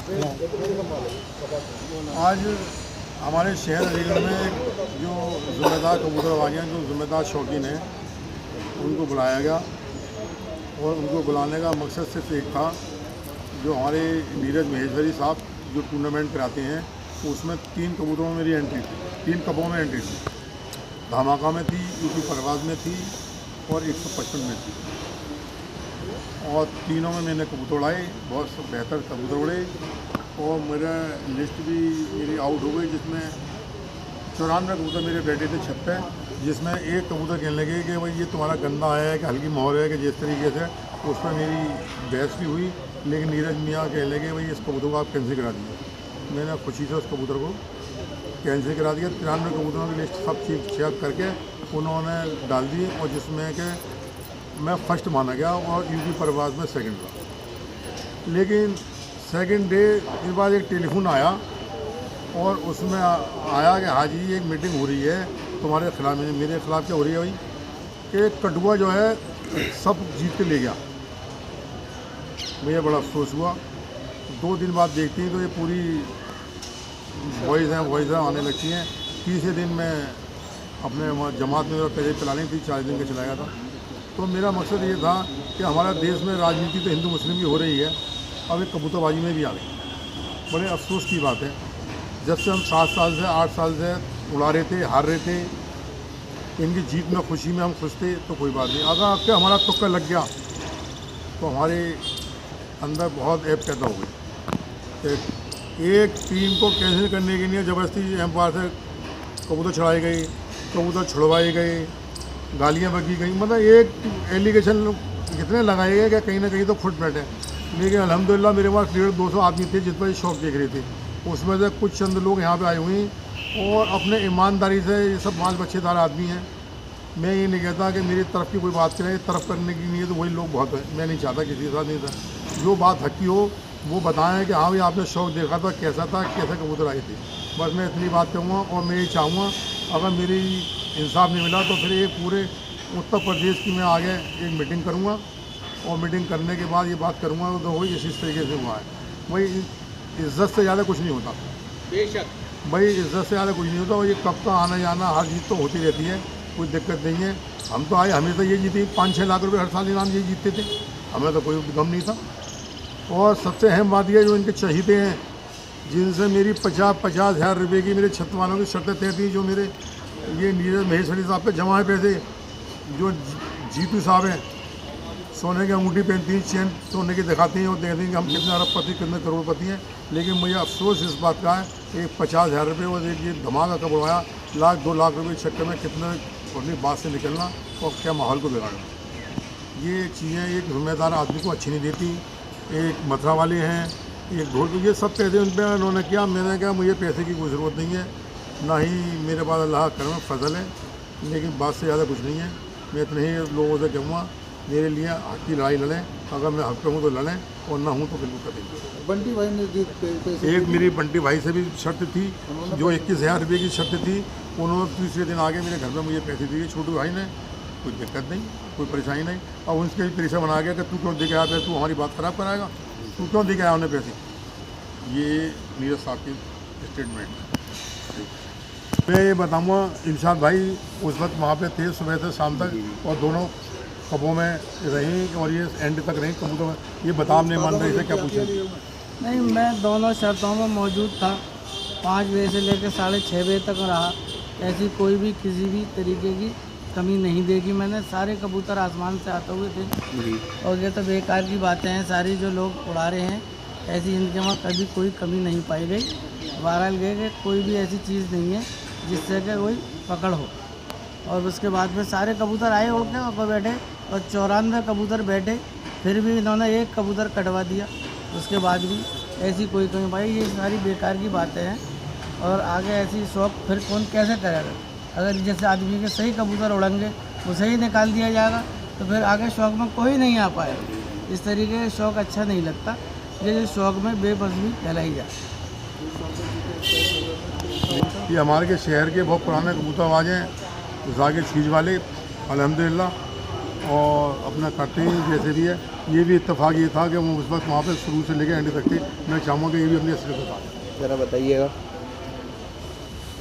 आज हमारे शहर अलीगढ़ में जो ज़िम्मेदार कबूतरबाजियाँ जो ज़िम्मेदार शौकीन हैं उनको बुलाया गया और उनको बुलाने का मकसद सिर्फ एक था। जो हमारे नीरज महेश्वरी साहब जो टूर्नामेंट कराते हैं उसमें 3 कबूतरों में मेरी एंट्री थी, 3 कपों में एंट्री थी। धमाका में थी, यूपी परवाज़ में थी और 155 में थी और तीनों में मैंने कबूतर उड़ाए, बहुत बेहतर कबूतर उड़े और मेरा लिस्ट भी मेरी आउट हो गई, जिसमें 94 कबूतर मेरे बैठे थे छत पे, जिसमें एक कबूतर कहने लगे कि भाई ये तुम्हारा गंदा आया है कि हल्की मोहर है कि जिस तरीके से उस पर मेरी बहस भी हुई। लेकिन नीरज मियाँ कहने लगे भाई इस कबूतर को आप कैंसिल करा दिए। मैंने खुशी से उस कबूतर को कैंसिल करा दिया। 93 कबूतरों की लिस्ट सब चेक करके उन्होंने डाल दी और जिसमें कि मैं फर्स्ट माना गया और यूपी परवाज़ में सेकंड रहा। लेकिन सेकंड डे के बाद एक टेलीफोन आया और उसमें आया कि हाँ जी एक मीटिंग हो रही है तुम्हारे खिलाफ में। मेरे खिलाफ क्या हो रही है भाई कि कटुआ जो है सब जीत के ले गया। मुझे बड़ा अफसोस हुआ। 2 दिन बाद देखती हैं तो ये पूरी वॉइस आने लगती हैं। तीसरे दिन मैं अपने जमात में पहले पिलानी थी, 40 दिन के चलाया था। तो मेरा मकसद ये था कि हमारा देश में राजनीति तो हिंदू मुस्लिम की हो रही है, अब एक कबूतरबाजी में भी आ गई। बड़े अफसोस की बात है। जब से हम 7 साल से 8 साल से उड़ा रहे थे, हार रहे थे, इनकी जीत में खुशी में हम खुश थे तो कोई बात नहीं। अगर आपके हमारा तुक्का लग गया तो हमारे अंदर बहुत ऐप पैदा हो गई। एक टीम को कैंसिल करने के लिए ज़बरदस्ती एम्पायर से कबूतर चढ़ाई गई, कबूतर छुड़वाए गए, गालियाँ बकी गई। मतलब एक एलिगेशन कितने लगाए गए कि कहीं ना कहीं तो फुट बैठे। लेकिन अल्हम्दुलिल्लाह मेरे पास 150-200 आदमी थे जिस पर शौक देख रहे थे। उसमें से कुछ चंद लोग यहाँ पे आए हुए हैं और अपने ईमानदारी से, ये सब बाल बच्चेदार आदमी हैं। मैं ये नहीं कहता कि मेरी तरफ की कोई बात करें, तरफ करने की नहीं है तो वही लोग बहुत हैं। मैं नहीं चाहता किसी के साथ नहीं था। जो बात हकी हो वो बताएं कि हाँ भाई आपने शौक देखा था, कैसा था, कैसे कबूतर आई थी। बस मैं इतनी बात कहूँगा और मैं ये चाहूँगा अगर मेरी इंसाफ नहीं मिला तो फिर ये पूरे उत्तर प्रदेश की मैं आगे एक मीटिंग करूँगा और मीटिंग करने के बाद ये बात करूँगा तो वही इस तरीके से हुआ है। वही इज़्ज़त से ज़्यादा कुछ नहीं होता। बेशक भाई इज़्ज़त से ज़्यादा कुछ नहीं होता। और ये कब का आना जाना हर जीत तो होती रहती है, कोई दिक्कत नहीं है। हम तो आए, हमें तो ये जीती 5-6 लाख रुपए हर साल इनाम ये जीतते थे, हमें तो कोई गम नहीं था। और सबसे अहम बात यह जो इनके चहीते हैं जिनसे मेरी 50-50 हज़ार रुपये की मेरे छत वालों की शर्तें तय थी, जो मेरे ये नीरज महेश्वरी साहब पे जमा है पैसे, जो जीतू साहब हैं सोने की अंगूठी पहनती हैं, चेन सोने की दिखाती हैं और देखती हैं कि हम कितने अरबपति कितने करोड़पति हैं। लेकिन मुझे अफसोस इस बात का है कि 50,000 रुपये और एक ये धमाका कब उड़ाया, 1-2 लाख रुपये चक्कर में कितने अपनी बात से निकलना और क्या माहौल को बिगाड़ना। ये चीज़ें एक जिम्मेदार आदमी को अच्छी नहीं देती। एक मथुरा वाले हैं, एक ढोल, ये सब पैसे उन पर उन्होंने किया। मैंने कहा मुझे पैसे की कोई ज़रूरत नहीं है, ना ही मेरे पास अल्लाह करम फजल है, लेकिन बात से ज़्यादा कुछ नहीं है। मैं इतने ही लोगों से कहूँगा मेरे लिए हक की लड़ाई लड़ें। अगर मैं हक पे हूँ तो लड़ें और ना हूँ तो बिल्कुल करेंगे। बंटी भाई ने एक मेरी बंटी भाई से भी शर्त थी जो 21,000 रुपये की शर्त थी। उन्होंने तीसरे दिन आगे मेरे घर में मुझे पैसे दिए। छोटू भाई ने कोई दिक्कत नहीं, कोई परेशानी नहीं। और उनके भी पैसा बना गया कि तू क्यों दे के आया, तू हमारी बात ख़राब कराएगा, तू क्यों दे के आया उन्हें पैसे। ये नीरज साहब की स्टेटमेंट। मैं ये बताऊँगा इरशाद भाई उस वक्त वहाँ पे थे सुबह से शाम तक और दोनों कबों में रहीं और ये एंड तक रहीं कबूतर में। ये बता नहीं मान रहे थे, क्या पूछें। नहीं, मैं दोनों शर्तों में मौजूद था। 5 बजे से लेकर 6:30 बजे तक रहा। ऐसी कोई भी किसी भी तरीके की कमी नहीं देखी मैंने। सारे कबूतर आसमान से आते हुए थे और ये तो बेकार की बातें हैं सारी जो लोग उड़ा रहे हैं। ऐसी इनके वहाँ कभी कोई कमी नहीं पाई गई। बहरहाल गए कि कोई भी ऐसी चीज़ नहीं है जिससे कि कोई पकड़ हो। और उसके बाद में सारे कबूतर आए उड़ के ऊपर बैठे और 94 कबूतर बैठे, फिर भी इन्होंने एक कबूतर कटवा दिया। उसके बाद भी ऐसी कोई कमी पाई। ये सारी बेकार की बातें हैं और आगे ऐसी शौक फिर कौन कैसे करेगा। अगर जैसे आदमी के सही कबूतर उड़ेंगे उसे ही निकाल दिया जाएगा तो फिर आगे शौक में कोई नहीं आ पाएगा। इस तरीके से शौक अच्छा नहीं लगता। ये शौक में बेबसी फैलाई जाए। ये हमारे के शहर के बहुत पुराने कबूतरबाज हैं, जाकिर चीज़ वाले। अल्हम्दुलिल्लाह और अपना करते हैं जैसे भी है। ये भी इत्तेफाक ये था कि वो उस वक्त वहाँ पे शुरू से लेकर एंड तक थे। मैं चाहूँगा कि ये भी अपनी असलियत बता दें। ज़रा बताइएगा।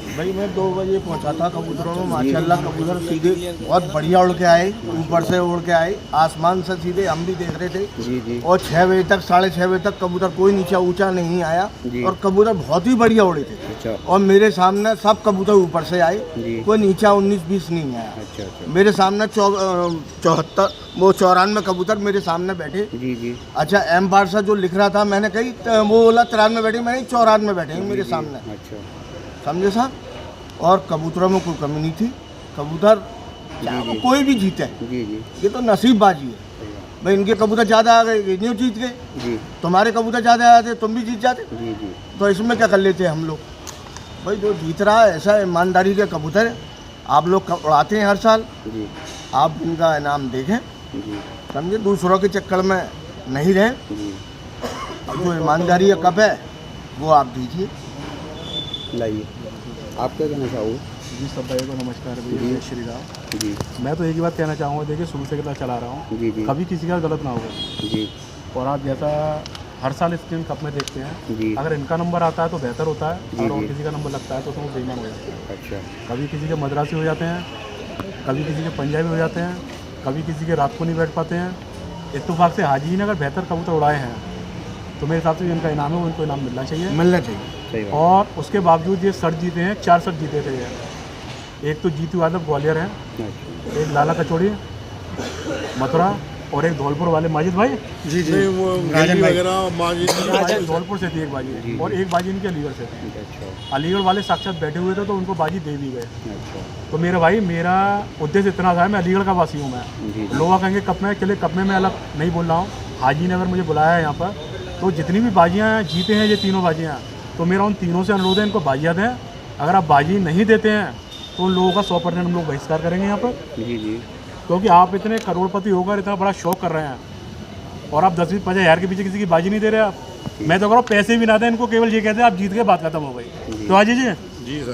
भाई मैं 2 बजे पहुंचा था कबूतरों में, माशाल्लाह कबूतर सीधे बहुत बढ़िया उड़ के आए, ऊपर से उड़ के आए, आसमान से सीधे हम भी देख रहे थे। जी जी और 6 बजे तक 6:30 बजे तक कबूतर कोई नीचे ऊंचा नहीं आया जी। और कबूतर बहुत ही बढ़िया उड़े थे। अच्छा और मेरे सामने सब कबूतर ऊपर से आए, जी। कोई नीचा 19-20 नहीं आया। अच्छा अच्छा मेरे सामने 94 कबूतर मेरे सामने बैठे। जी जी अच्छा एम बारसा जो लिख रहा था, मैंने कही वो बोला 93 बैठे, मैंने 94 बैठे हैं मेरे सामने, अच्छा समझे साहब। और कबूतरों में कोई कमी नहीं थी। कबूतर जी। कोई भी जीते, जी जी ये तो नसीबबाजी है भाई। इनके कबूतर ज़्यादा आ गए, ये न्यू जीत गए। जी तुम्हारे कबूतर ज़्यादा आते, तुम भी जीत जाते। जी जी तो इसमें क्या कर लेते हम लोग भाई। जो जीत रहा है ऐसा ईमानदारी के कबूतर है। आप लोग उड़ाते हैं हर साल, जी आप इनका इनाम देखें, जी समझे, दूसरों के चक्कर में नहीं रहें। जी अब जो ईमानदारी का कप है वो आप दीजिए। लाइए, आप क्या कहना चाहोगे? जी सब भाइयों को नमस्कार भैया, जी। जय श्री राम। जी मैं तो एक ही बात कहना चाहूँगा, देखिए शुरू से कितना चला रहा हूँ, जी जी कभी किसी का गलत ना होगा। जी और आप जैसा हर साल स्क्रीन कप में देखते हैं, जी अगर इनका नंबर आता है तो बेहतर होता है, जी, और जी। किसी का नंबर लगता है तो उसमें बेईमान हो जाता है। अच्छा कभी किसी के मद्रासी हो जाते हैं, कभी किसी के पंजाबी हो जाते हैं, कभी किसी के रात को नहीं बैठ पाते हैं। इत्तेफाक से हाजी ने अगर बेहतर कबूतर उड़ाए हैं तो मेरे हिसाब से इनका इनाम है, वो इनको इनाम मिलना चाहिए। मिलना चाहिए। सही बात। और उसके बावजूद ये शर्ट जीते हैं, 4 शर्ट जीते थे ये। एक तो जीतू यादव ग्वालियर हैं, अच्छा एक लाला कचौड़ी मथुरा, और एक धौलपुर वाले माजिद भाई, जी जी वो गाड़ी वगैरह माजी धौलपुर से थी एक बाजी, जी। और एक बाजी इनकी अलीगढ़ से थी। अच्छा अलीगढ़ वाले साक्षात बैठे हुए थे तो उनको बाजी दे भी गए। अच्छा तो मेरा भाई, मेरा उद्देश्य इतना था, मैं अलीगढ़ का वासी हूँ। मैं जी जी लोग कहेंगे कप में, चले कप में मैं अलग नहीं बोल रहा हूँ। हाजी ने अगर मुझे बुलाया है यहाँ पर, तो जितनी भी बाजियाँ जीते हैं ये तीनों बाजियाँ, तो मेरा उन तीनों से अनुरोध है, इनको बाजियाँ दें। अगर आप बाजी नहीं देते हैं तो उन लोगों का 100% हम लोग बहिष्कार करेंगे यहाँ पर, जी जी क्योंकि आप इतने करोड़पति होकर इतना बड़ा शौक कर रहे हैं और आप 10-20-50 हज़ार के पीछे किसी की बाजी नहीं दे रहे आप। मैं तो कह रहा हूँ पैसे भी ना दें इनको, केवल ये कहते हैं आप जीत के, बात खत्म हो गई। तो हाजी जी जी सर।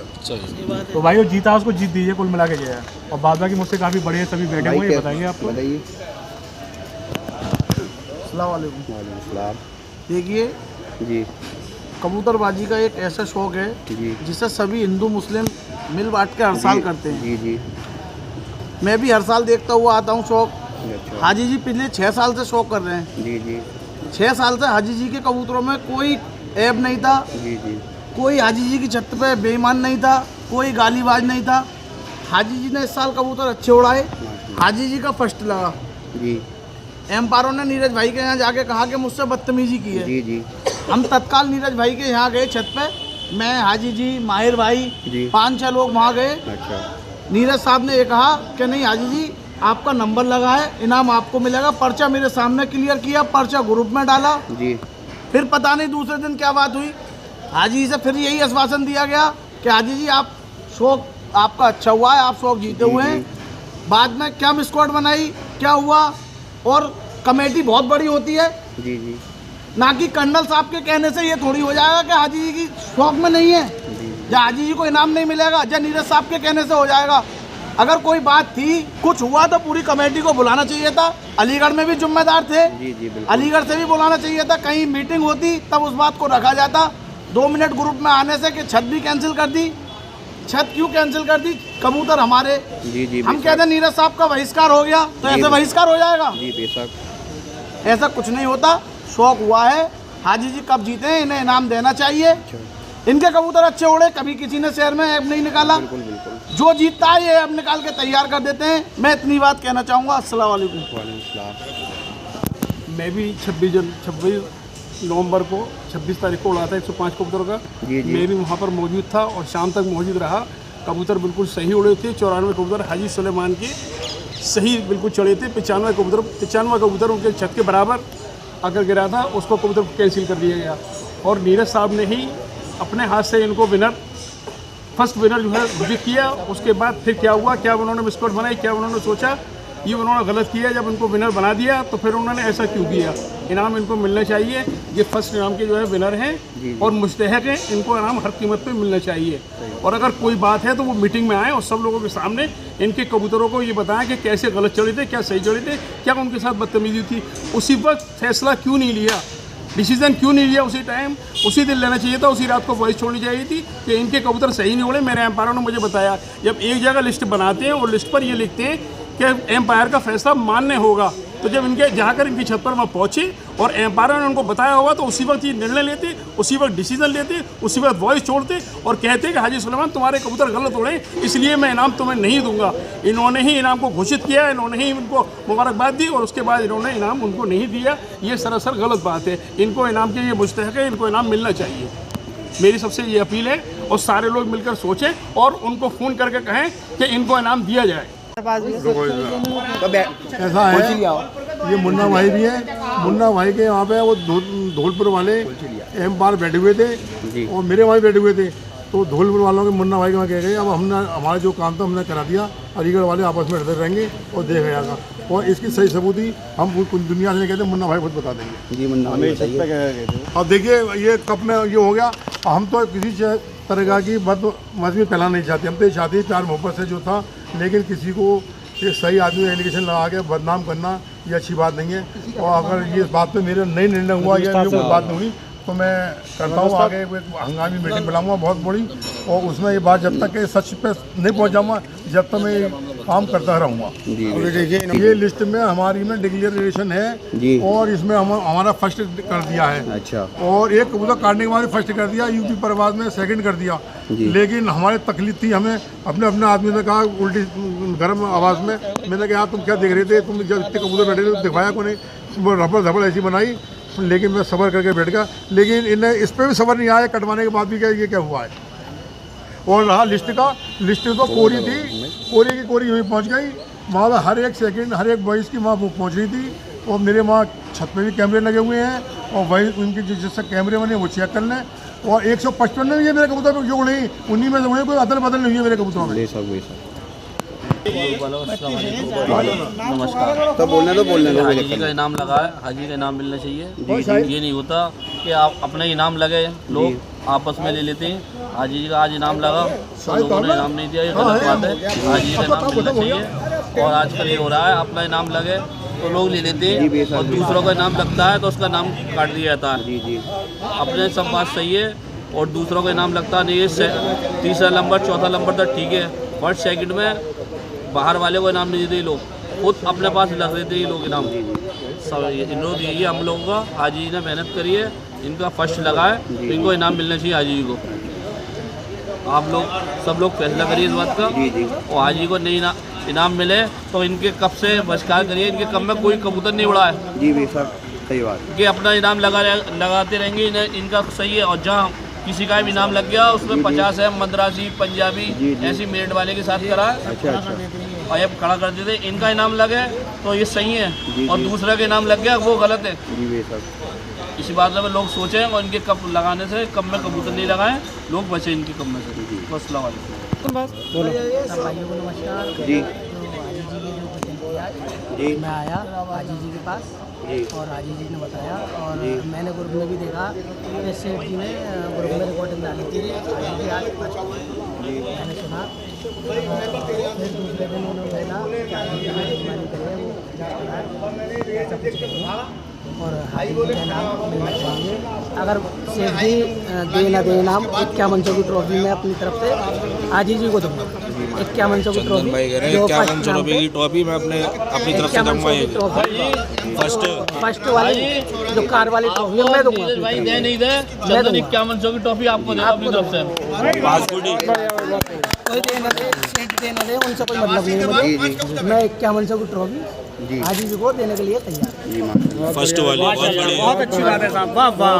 तो भाई वो जीता उसको जीत दीजिए, कुल मिला के जो है। और बाद बाकी मुझसे काफ़ी बड़े सभी बैठे हुए हैं, ये बताइए आपको। बताइए। अस्सलाम वालेकुम। वालेकुम सलाम। देखिए, जी कबूतरबाजी का एक ऐसा शौक है जी जिसे सभी हिंदू मुस्लिम मिल बांट के हर साल करते हैं। जी जी मैं भी हर साल देखता हुआ आता हूँ शौक। अच्छा हाजी जी पिछले 6 साल से शौक कर रहे हैं। जी जी 6 साल से हाजी जी के कबूतरों में कोई ऐब नहीं था, जी जी कोई हाजी जी की छत पे बेईमान नहीं था, कोई गालीबाज नहीं था। हाजी जी ने इस साल कबूतर अच्छे उड़ाए। हाजी जी का फर्स्ट लगा। जी एम्पायरों ने नीरज भाई के यहाँ जाके कहा कि मुझसे बदतमीजी की है। जी जी हम तत्काल नीरज भाई के यहाँ गए छत पे, मैं, हाजी जी, माहिर भाई, जी 5-6 लोग वहाँ गए। अच्छा नीरज साहब ने ये कहा कि नहीं हाजी जी, आपका नंबर लगा है, इनाम आपको मिलेगा। पर्चा मेरे सामने क्लियर किया, पर्चा ग्रुप में डाला। जी फिर पता नहीं दूसरे दिन क्या बात हुई, हाजी से फिर यही आश्वासन दिया गया कि हाजी जी आप शौक आपका अच्छा हुआ है, आप शौक जीते जी, हुए हैं। बाद में क्या स्क्वाड बनाई, क्या हुआ, और कमेटी बहुत बड़ी होती है, जी जी ना कि कर्नल साहब के कहने से ये थोड़ी हो जाएगा कि हाजी जी की शौक में नहीं है या हाजी जी को इनाम नहीं मिलेगा, या नीरज साहब के कहने से हो जाएगा। अगर कोई बात थी, कुछ हुआ तो पूरी कमेटी को बुलाना चाहिए था। अलीगढ़ में भी जिम्मेदार थे, जी जी बिल्कुल। अलीगढ़ से भी बुलाना चाहिए था। कहीं मीटिंग होती तब उस बात को रखा जाता। 2 मिनट ग्रुप में आने से कि छत भी कैंसिल कर दी। छत क्यों कैंसिल कर दी? कबूतर हमारे। जी जी हम कहते हैं नीरज साहब का बहिष्कार हो गया तो ऐसे बहिष्कार हो जाएगा? जी बेशक। ऐसा कुछ नहीं होता। शौक हुआ है, हाजी जी कब जीते हैं, इन्हें इनाम देना चाहिए। इनके कबूतर अच्छे उड़े, कभी किसी ने शहर में ऐब नहीं निकाला। बिल्कुल बिल्कुल। जो जीतता है ये ऐब निकाल के तैयार कर देते हैं। मैं इतनी बात कहना चाहूँगा। अस्सलाम वालेकुम। वालेकुम सलाम। मैं भी 26 नवंबर को 26 तारीख को उड़ा था 105 कबूतर का। जी जी मैं भी वहाँ पर मौजूद था और शाम तक मौजूद रहा। कबूतर बिल्कुल सही उड़े थे। 94 कबूतर हाजी सुलेमान के सही बिल्कुल चढ़े थे। 95 कबूतर उनके छत के बराबर आकर गिरा था, उसको कबूतर को कैंसिल कर दिया गया। और नीरज साहब ने ही अपने हाथ से इनको फर्स्ट विनर जो है घोषित किया। उसके बाद फिर क्या हुआ, क्या उन्होंने स्क्वाड बनाई, क्या उन्होंने सोचा ये उन्होंने गलत किया। जब उनको विनर बना दिया तो फिर उन्होंने ऐसा क्यों किया। इनाम इनको मिलना चाहिए। ये फर्स्ट इनाम के जो है विनर हैं और मुस्तहक हैं, इनको इनाम हर कीमत पे मिलना चाहिए। और अगर कोई बात है तो वो मीटिंग में आए और सब लोगों के सामने इनके कबूतरों को ये बताएं कि कैसे गलत चढ़े थे, क्या सही चढ़े थे, क्या उनके साथ बदतमीजी थी, उसी वक्त फैसला क्यों नहीं लिया, डिसीजन क्यों नहीं लिया उसी टाइम, उसी दिन लेना चाहिए था। उसी रात को वॉइस छोड़नी चाहिए थी कि इनके कबूतर सही नहीं उड़े। मेरे एम्पायरों ने मुझे बताया, जब एक जगह लिस्ट बनाते हैं और लिस्ट पर ये लिखते हैं कि एम्पायर का फैसला मान्य होगा, तो जब इनके जाकर इनकी छत पर वहाँ पहुँचे और एम्पायरों ने उनको बताया होगा तो उसी वक्त ये निर्णय लेते, उसी वक्त डिसीजन लेते, उसी वक्त वॉइस छोड़ते और कहते कि हाजी सुलेमान तुम्हारे कबूतर गलत उड़े, इसलिए मैं इनाम तुम्हें नहीं दूंगा। इन्होंने ही इनाम को घोषित किया, इन्होंने ही उनको मुबारकबाद दी और उसके बाद इन्होंने इनाम उनको नहीं दिया। ये सरासर गलत बात है। इनको इनाम के ये मुस्तहक है, इनको इनाम मिलना चाहिए। मेरी सबसे ये अपील है और सारे लोग मिलकर सोचें और उनको फ़ोन करके कहें कि इनको इनाम दिया जाए। ऐसा है, ये मुन्ना भाई भी है। मुन्ना भाई के यहाँ पे वो धौलपुर वाले एम्पायर बैठे हुए थे और मेरे भाई बैठे हुए थे। तो धौलपुर वालों के मुन्ना भाई के वहाँ कह गए अब हमने हमारा जो काम था हमने करा दिया, अलीगढ़ वाले आपस में लड़ते रहेंगे और देखा जाएगा। और इसकी सही सबूती हम दुनिया से कहते मुन्ना भाई खुद बता देंगे। जी मुन्ना भाई अब देखिए ये कब में ये हो गया। हम तो किसी तरह की बदमज़गी फैलाना नहीं चाहते, हम तो ये चाहते प्यार मोहब्बत से जो था, लेकिन किसी को एक सही आदमी एलिगेशन लगा के बदनाम करना ये अच्छी बात नहीं है। और अगर ये बात पे मेरा नहीं निर्णय हुआ या कोई बात नहीं हुई तो मैं करता हूँ आगे एक हंगामी मीटिंग बुलाऊंगा बहुत बड़ी, और उसमें ये बात जब तक के सच पे नहीं पहुँच जाऊँगा जब तक मैं काम करता रहूँगा। ये लिस्ट में हमारी में डिक्लेरेशन है और इसमें हमारा फर्स्ट कर दिया है। अच्छा। और एक कबूतर काटने के बाद फर्स्ट कर दिया, यूपी परवाज में सेकंड कर दिया। लेकिन हमारे तकलीफ थी, हमें अपने अपने आदमी ने कहा उल्टी गर्म आवाज़ में, मैंने कहा तुम क्या देख रहे थे, तुम जब इतने कबूतर बैठे थे दिखाया को नहीं, वो रफड़ धपड़ ऐसी बनाई। लेकिन मैं सब्र करके बैठ गया, लेकिन इन्हें इस पर भी सब्र नहीं आया, कटवाने के बाद भी क्या ये क्या हुआ है। और रहा लिस्ट का, लिस्ट तो कोरी थी, कोरी की कोरी वहीं पहुंच गई। वहाँ पर हर एक सेकंड हर एक वॉइस की वहाँ पहुँच रही थी। और मेरे वहाँ छत पे भी कैमरे लगे हुए हैं और वही उनके जिससे कैमरे बने वो चेक कर लें। और 155 में भी ये मेरे कबूतर जो नहीं, उन्हीं में कोई अदल बदल नहीं है मेरे कबूतरों में। नमस्कार। तो बोलने दो हाजी जी का इनाम लगा है, हाजी का इनाम मिलना चाहिए। ये नहीं होता कि आप अपना इनाम लगे लोग आपस में ले लेते हैं। हाजी जी का आज इनाम लगा, सब लोगों ने इनाम नहीं दिया, ये गलत बात है। हाजी जी का इनाम मिलना चाहिए। और आजकल ये हो रहा है अपना इनाम लगे तो लोग ले लेते हैं और दूसरों का इनाम लगता है तो उसका नाम काट दिया जाता है। अपने सब बात सही है और दूसरों का इनाम लगता नहीं है। तीसरा नंबर चौथा नंबर तक ठीक है, फर्स्ट सेकंड में बाहर वाले को इनाम नहीं देते लोग, खुद अपने पास लग देते ये लोग इनाम। सब इन लोग ये हम लोगों का हाजी जी ने मेहनत करी है, इनका फर्स्ट लगा है तो इनको इनाम मिलना चाहिए हाजी जी को। आप लोग सब लोग फैसला करिए इस बात का और हाजी को नहीं इनाम मिले तो इनके कब से बहिष्कार करिए। इनके कब में कोई कबूतर नहीं उड़ा है। जी सर सही बात, कि अपना इनाम लगाते रहेंगे, इनका सही है। और जहाँ किसी का भी इनाम लग गया उसमें 50 है, मद्रासी पंजाबी ऐसी मेरिट वाले के साथ करा है। अच्छा। और अब खड़ा कर देते, इनका इनाम लगे तो ये सही है और दूसरे का इनाम लग गया वो गलत है। इसी बात में लोग सोचें और इनके कब लगाने से कब में कबूतर नहीं लगाएं, लोग बचे इनके कब में से। बस लगा भाइयों को नमस्कार। जी जी मैं आया हाजी जी के पास और हाजी जी ने बताया और मैंने ग्रुप में भी देखा कि सेठ जी ने ग्रुप में रिकॉर्डिंग डाली थी हाजी जी आज मैंने सुना। फिर दूसरे दिन उन्होंने बोला कि हाजी जी ने मेजबानी करें ऐसा कुछ नहीं और हाजी जी का नाम मिलना चाहिए। अगर सेठ जी दे ना दे नाम 51 की ट्रॉफी में अपनी तरफ से हाजी जी को दूँगा। 51 की ट्रॉफी की ट्रॉफी मैं अपनी तरफ से दूंगा। फर्स्ट वाली जो कार वाली ट्रॉफी मैं दूंगा। भाई दे नहीं दे, मैं 51 की ट्रॉफी आपको दे अपनी तरफ से। कोई देना दे, सेठ देना दे, उनसे कोई मतलब नहीं है मुझे। मैं 51 की ट्रॉफी हाजी जी को देने के लिए तैयार। फर्स्ट वाली बहुत अच्छी बात है साहब, वाह वाह।